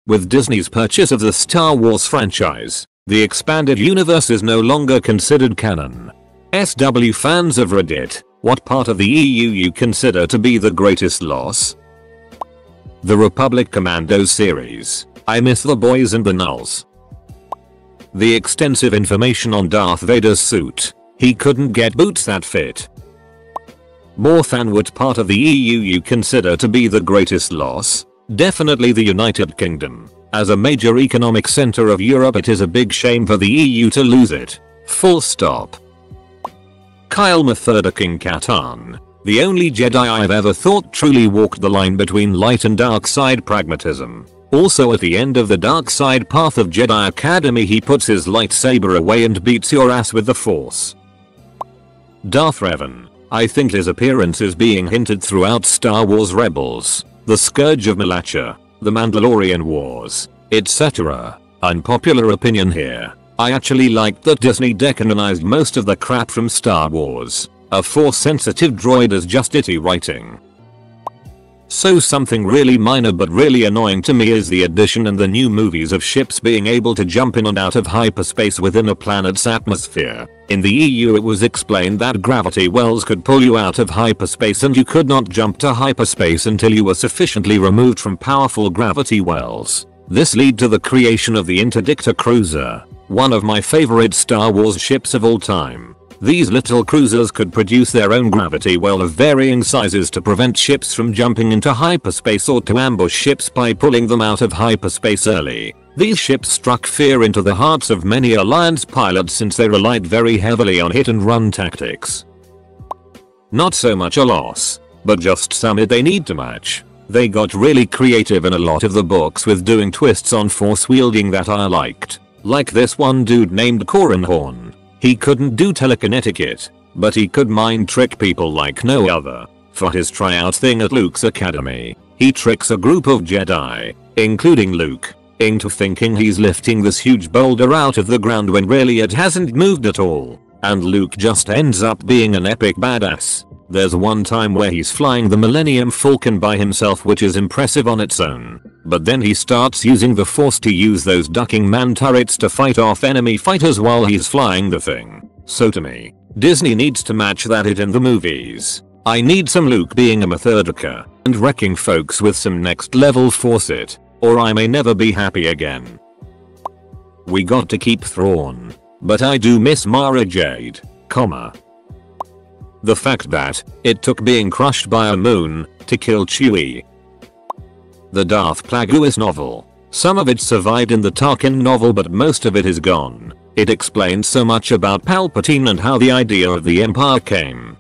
With Disney's purchase of the Star Wars franchise, the expanded universe is no longer considered canon. SW fans of Reddit, what part of the EU you consider to be the greatest loss? The Republic Commandos series. I miss the boys and the nulls. The extensive information on Darth Vader's suit. He couldn't get boots that fit. More than what part of the EU you consider to be the greatest loss? Definitely the United Kingdom. As a major economic center of Europe, it is a big shame for the EU to lose it. Full stop. Kyle Mathurda King Katan. The only Jedi I've ever thought truly walked the line between light and dark side pragmatism. Also at the end of the dark side path of Jedi Academy he puts his lightsaber away and beats your ass with the Force. Darth Revan. I think his appearance is being hinted throughout Star Wars Rebels, The Scourge of Malachia, The Mandalorian Wars, etc. Unpopular opinion here. I actually liked that Disney decanonized most of the crap from Star Wars. A Force-sensitive droid is just itty writing. So something really minor but really annoying to me is the addition in the new movies of ships being able to jump in and out of hyperspace within a planet's atmosphere. In the EU it was explained that gravity wells could pull you out of hyperspace and you could not jump to hyperspace until you were sufficiently removed from powerful gravity wells. This led to the creation of the Interdictor Cruiser, one of my favorite Star Wars ships of all time. These little cruisers could produce their own gravity well of varying sizes to prevent ships from jumping into hyperspace or to ambush ships by pulling them out of hyperspace early. These ships struck fear into the hearts of many Alliance pilots since they relied very heavily on hit and run tactics. Not so much a loss, but just something they need to match. They got really creative in a lot of the books with doing twists on force wielding that I liked. Like this one dude named Corran Horn. He couldn't do telekinetic, but he could mind trick people like no other. For his tryout thing at Luke's academy, he tricks a group of Jedi, including Luke, into thinking he's lifting this huge boulder out of the ground when really it hasn't moved at all. And Luke just ends up being an epic badass. There's one time where he's flying the Millennium Falcon by himself, which is impressive on its own. But then he starts using the Force to use those ducking man turrets to fight off enemy fighters while he's flying the thing. So to me, Disney needs to match that it in the movies. I need some Luke being a Methodica and wrecking folks with some next level Force it, or I may never be happy again. We got to keep Thrawn. But I do miss Mara Jade, the fact that it took being crushed by a moon to kill Chewie. The Darth Plagueis novel. Some of it survived in the Tarkin novel but most of it is gone. It explains so much about Palpatine and how the idea of the Empire came.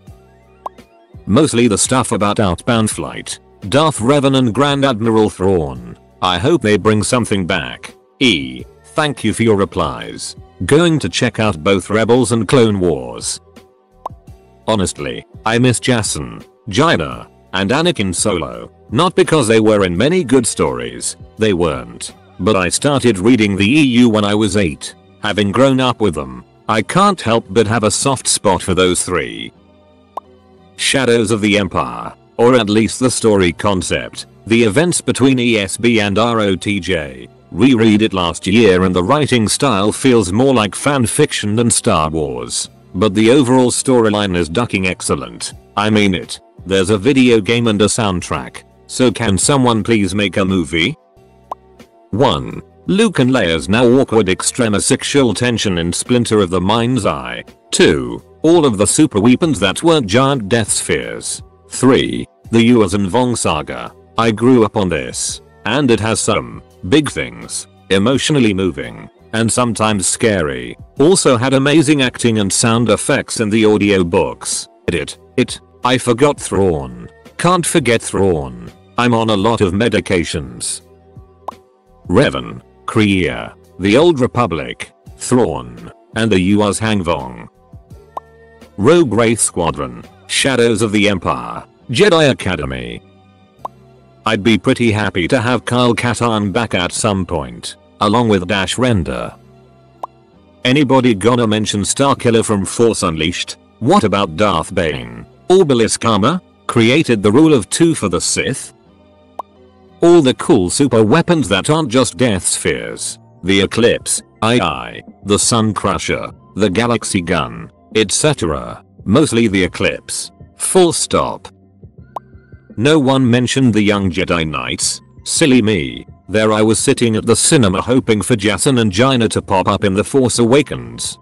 Mostly the stuff about Outbound Flight, Darth Revan and Grand Admiral Thrawn. I hope they bring something back. Thank you for your replies. Going to check out both Rebels and Clone Wars. Honestly, I miss Jacen, Jaina, and Anakin Solo. Not because they were in many good stories, they weren't. But I started reading the EU when I was 8. Having grown up with them, I can't help but have a soft spot for those three. Shadows of the Empire, or at least the story concept, the events between ESB and ROTJ. Reread it last year and the writing style feels more like fan fiction than Star Wars. But the overall storyline is ducking excellent. I mean it. There's a video game and a soundtrack. So can someone please make a movie? 1. Luke and Leia's now awkward extrema sexual tension in Splinter of the Mind's Eye. 2. All of the super weapons that weren't giant death spheres. 3. The Yuuzhan Vong saga. I grew up on this. And it has some big things. Emotionally moving. And sometimes scary. Also had amazing acting and sound effects in the audiobooks. I forgot Thrawn. Can't forget Thrawn. I'm on a lot of medications. Revan, Kreia, the Old Republic, Thrawn, and the Yuuzhan Vong. Rogue Wraith Squadron, Shadows of the Empire, Jedi Academy. I'd be pretty happy to have Kyle Katarn back at some point, along with Dash Render. Anybody gonna mention Starkiller from Force Unleashed? What about Darth Bane? Orbalisk Armor? Created the rule of 2 for the Sith? All the cool super weapons that aren't just death spheres. The Eclipse, the Sun Crusher, the Galaxy Gun, etc. Mostly the Eclipse. Full stop. No one mentioned the young Jedi Knights. Silly me. There I was sitting at the cinema hoping for Jacen and Jaina to pop up in The Force Awakens.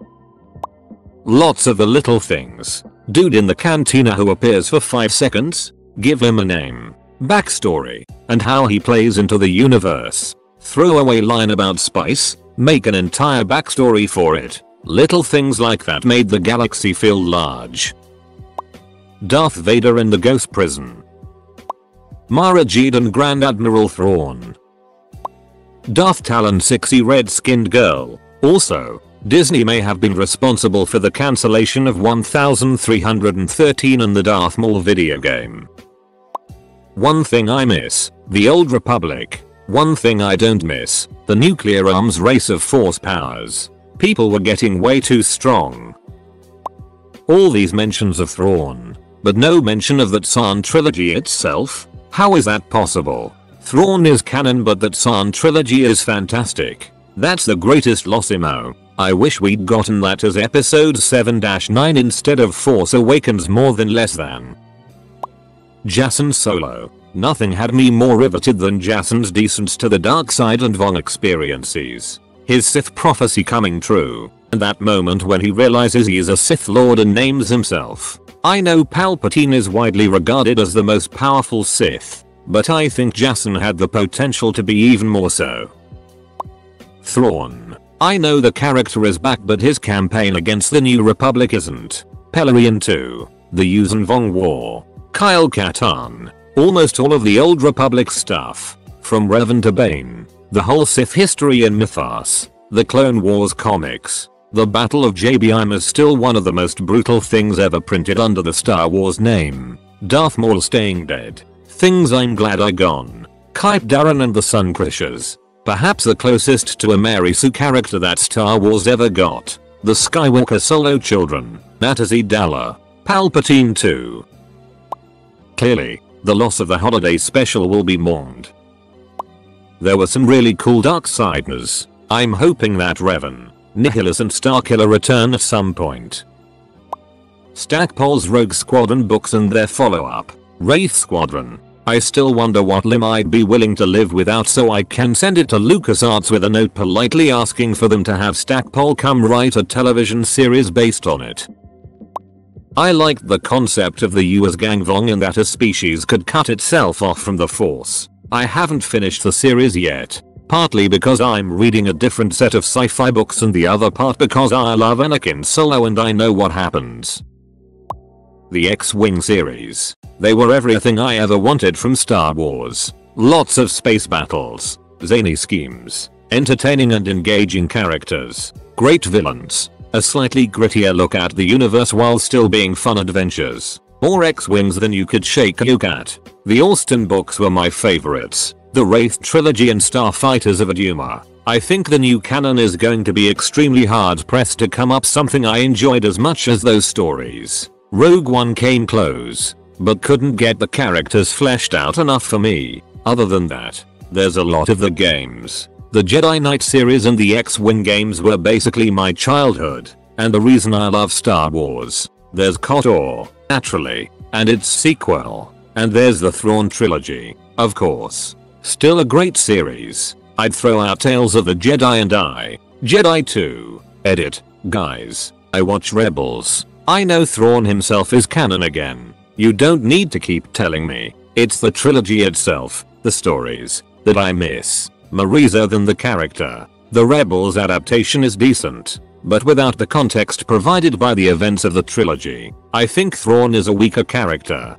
Lots of the little things. Dude in the cantina who appears for 5 seconds? Give him a name, backstory, and how he plays into the universe. Throwaway line about spice? Make an entire backstory for it. Little things like that made the galaxy feel large. Darth Vader in the Ghost Prison. Mara Jade and Grand Admiral Thrawn. Darth Talon 6 red-skinned girl. Also, Disney may have been responsible for the cancellation of 1313 and the Darth Maul video game. One thing I miss, the Old Republic. One thing I don't miss, the nuclear arms race of force powers. People were getting way too strong. All these mentions of Thrawn, but no mention of that San trilogy itself? How is that possible? Thrawn is canon but that San trilogy is fantastic. That's the greatest lossimo. I wish we'd gotten that as episode 7-9 instead of Force Awakens more than less than. Jacen Solo. Nothing had me more riveted than Jacen's descent to the dark side and Vong experiences. His Sith prophecy coming true, and that moment when he realizes he is a Sith Lord and names himself. I know Palpatine is widely regarded as the most powerful Sith, but I think Jacen had the potential to be even more so. Thrawn. I know the character is back but his campaign against the New Republic isn't. Pelarian 2. The Yuuzhan Vong War. Kyle Katarn. Almost all of the Old Republic stuff. From Revan to Bane. The whole Sith history and mythos. The Clone Wars comics. The Battle of JBM is still one of the most brutal things ever printed under the Star Wars name. Darth Maul staying dead. Things I'm glad I gone. Kype Darren and the Sun Crushers. Perhaps the closest to a Mary Sue character that Star Wars ever got. The Skywalker Solo children. Natazee Dalla. Palpatine 2. Clearly, the loss of the holiday special will be mourned. There were some really cool Darksiders. I'm hoping that Revan, Nihilus and Starkiller return at some point. Stackpole's Rogue Squadron books and their follow-up, Wraith Squadron. I still wonder what limb I'd be willing to live without so I can send it to LucasArts with a note politely asking for them to have Stackpole come write a television series based on it. I liked the concept of the US Gang Vong and that a species could cut itself off from the Force. I haven't finished the series yet, partly because I'm reading a different set of sci-fi books and the other part because I love Anakin Solo and I know what happens. The X-Wing series. They were everything I ever wanted from Star Wars. Lots of space battles, zany schemes, entertaining and engaging characters, great villains, a slightly grittier look at the universe while still being fun adventures. More X-Wings than you could shake a yoke at. The Alston books were my favorites. The Wraith trilogy and Starfighters of Aduma. I think the new canon is going to be extremely hard pressed to come up something I enjoyed as much as those stories. Rogue One came close, but couldn't get the characters fleshed out enough for me. Other than that, there's a lot of the games. The Jedi Knight series and the X-Wing games were basically my childhood, and the reason I love Star Wars. There's KOTOR, naturally, and its sequel, and there's the Thrawn trilogy, of course. Still a great series. I'd throw out Tales of the Jedi and Jedi 2. Edit. Guys, I watch Rebels. I know Thrawn himself is canon again. You don't need to keep telling me. It's the trilogy itself, the stories, that I miss. More than the character. The Rebels adaptation is decent, but without the context provided by the events of the trilogy. I think Thrawn is a weaker character.